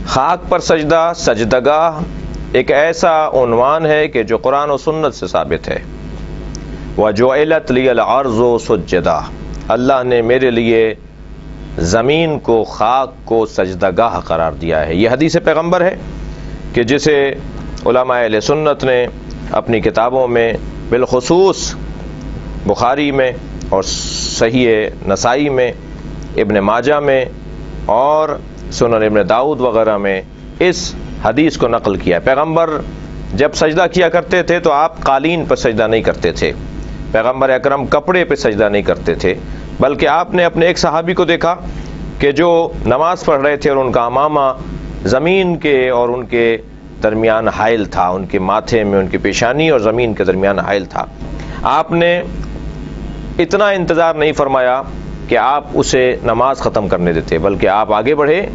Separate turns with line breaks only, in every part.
خاک پر سجدہ، سجدگاہ ایک ایسا عنوان ہے کہ جو قرآن و سنت سے ثابت ہے۔ وَجُعِلَتْ لِيَ الْأَرْضُ سُجَّدًا، اللہ نے میرے لیے زمین کو، خاک کو سجدگاہ قرار دیا ہے۔ یہ حدیث پیغمبر ہے کہ جسے علماء اہل سنت نے اپنی کتابوں میں، بالخصوص بخاری میں اور صحیح نسائی میں، ابن ماجہ میں اور سنن ابن داؤد وغیرہ میں اس حدیث کو نقل کیا۔ پیغمبر جب سجدہ کیا کرتے تھے تو آپ قالین پر سجدہ نہیں کرتے تھے، پیغمبر اکرم کپڑے پہ سجدہ نہیں کرتے تھے، بلکہ آپ نے اپنے ایک صحابی کو دیکھا کہ جو نماز پڑھ رہے تھے اور ان کا امامہ زمین کے اور ان کے درمیان حائل تھا، ان کے ماتھے میں، ان کی پیشانی اور زمین کے درمیان حائل تھا۔ آپ نے اتنا انتظار نہیں فرمایا کہ آپ اسے نماز ختم کرنے دیتے، بلکہ آپ آگے بڑھے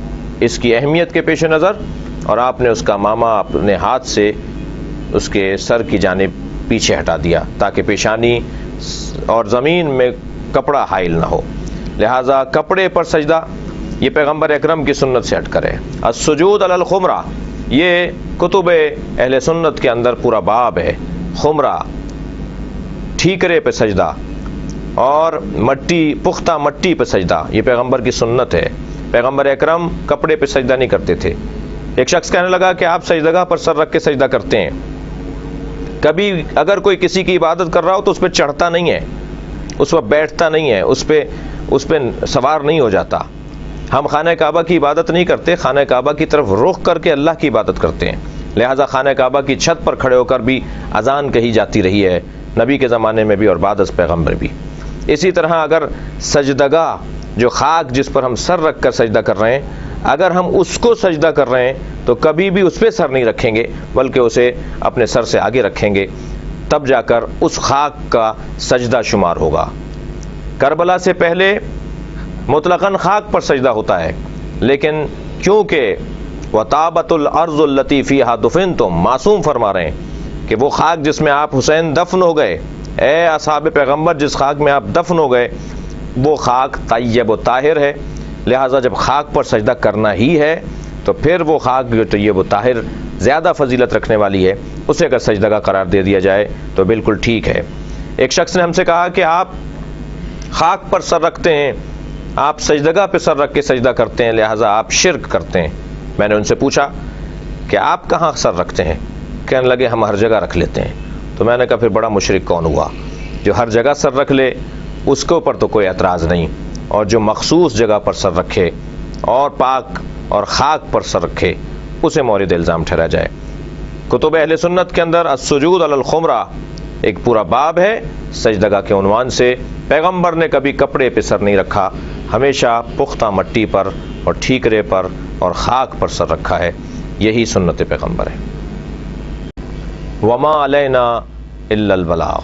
اس کی اہمیت کے پیش نظر، اور آپ نے اس کا امامہ اپنے ہاتھ سے اس کے سر کی جانب پیچھے ہٹا دیا تاکہ پیشانی اور زمین میں کپڑا حائل نہ ہو۔ لہٰذا کپڑے پر سجدہ یہ پیغمبر اکرم کی سنت سے ہٹ کر ہے۔ السجود علی الخمرہ، یہ کتب اہل سنت کے اندر پورا باب ہے۔ خمرہ، ٹھیکرے پہ سجدہ اور مٹی، پختہ مٹی پہ سجدہ، یہ پیغمبر کی سنت ہے۔ پیغمبر اکرم کپڑے پہ سجدہ نہیں کرتے تھے۔ ایک شخص کہنے لگا کہ آپ سجدگاہ پر سر رکھ کے سجدہ کرتے ہیں، کبھی اگر کوئی کسی کی عبادت کر رہا ہو تو اس پہ چڑھتا نہیں ہے، اس پر بیٹھتا نہیں ہے، اس پہ سوار نہیں ہو جاتا۔ ہم خانہ کعبہ کی عبادت نہیں کرتے، خانہ کعبہ کی طرف رخ کر کے اللہ کی عبادت کرتے ہیں، لہٰذا خانہ کعبہ کی چھت پر کھڑے ہو کر بھی اذان کہی جاتی رہی ہے، نبی کے زمانے میں بھی اور بعد از پیغمبر بھی۔ اسی طرح اگر سجدگاہ، جو خاک جس پر ہم سر رکھ کر سجدہ کر رہے ہیں، اگر ہم اس کو سجدہ کر رہے ہیں تو کبھی بھی اس پہ سر نہیں رکھیں گے، بلکہ اسے اپنے سر سے آگے رکھیں گے، تب جا کر اس خاک کا سجدہ شمار ہوگا۔ کربلا سے پہلے مطلقاً خاک پر سجدہ ہوتا ہے، لیکن کیونکہ وَطَابَتُ الْأَرْضُ الَّتِي فِيهَا دُفِنْتُمْ، معصوم فرما رہے ہیں کہ وہ خاک جس میں آپ حسین دفن ہو گئے، اے اصحاب پیغمبر جس خاک میں آپ دفن ہو گئے، وہ خاک طیب و طاہر ہے، لہٰذا جب خاک پر سجدہ کرنا ہی ہے تو پھر وہ خاک جو طیب و طاہر زیادہ فضیلت رکھنے والی ہے، اسے اگر سجدہ قرار دے دیا جائے تو بالکل ٹھیک ہے۔ ایک شخص نے ہم سے کہا کہ آپ خاک پر سر رکھتے ہیں، آپ سجدگاہ پہ سر رکھ کے سجدہ کرتے ہیں، لہٰذا آپ شرک کرتے ہیں۔ میں نے ان سے پوچھا کہ آپ کہاں سر رکھتے ہیں؟ کہنے لگے ہم ہر جگہ رکھ لیتے ہیں۔ تو میں نے کہا پھر بڑا مشرک کون ہوا؟ جو ہر جگہ سر رکھ لے اس کے اوپر تو کوئی اعتراض نہیں، اور جو مخصوص جگہ پر سر رکھے اور پاک اور خاک پر سر رکھے اسے مورد الزام ٹھہرا جائے۔ کتب اہل سنت کے اندر السجود علی الخمرہ ایک پورا باب ہے سجدگاہ کے عنوان سے۔ پیغمبر نے کبھی کپڑے پہ سر نہیں رکھا، ہمیشہ پختہ مٹی پر اور ٹھیکرے پر اور خاک پر سر رکھا ہے، یہی سنت پیغمبر ہے۔ وما علینا الا البلاغ۔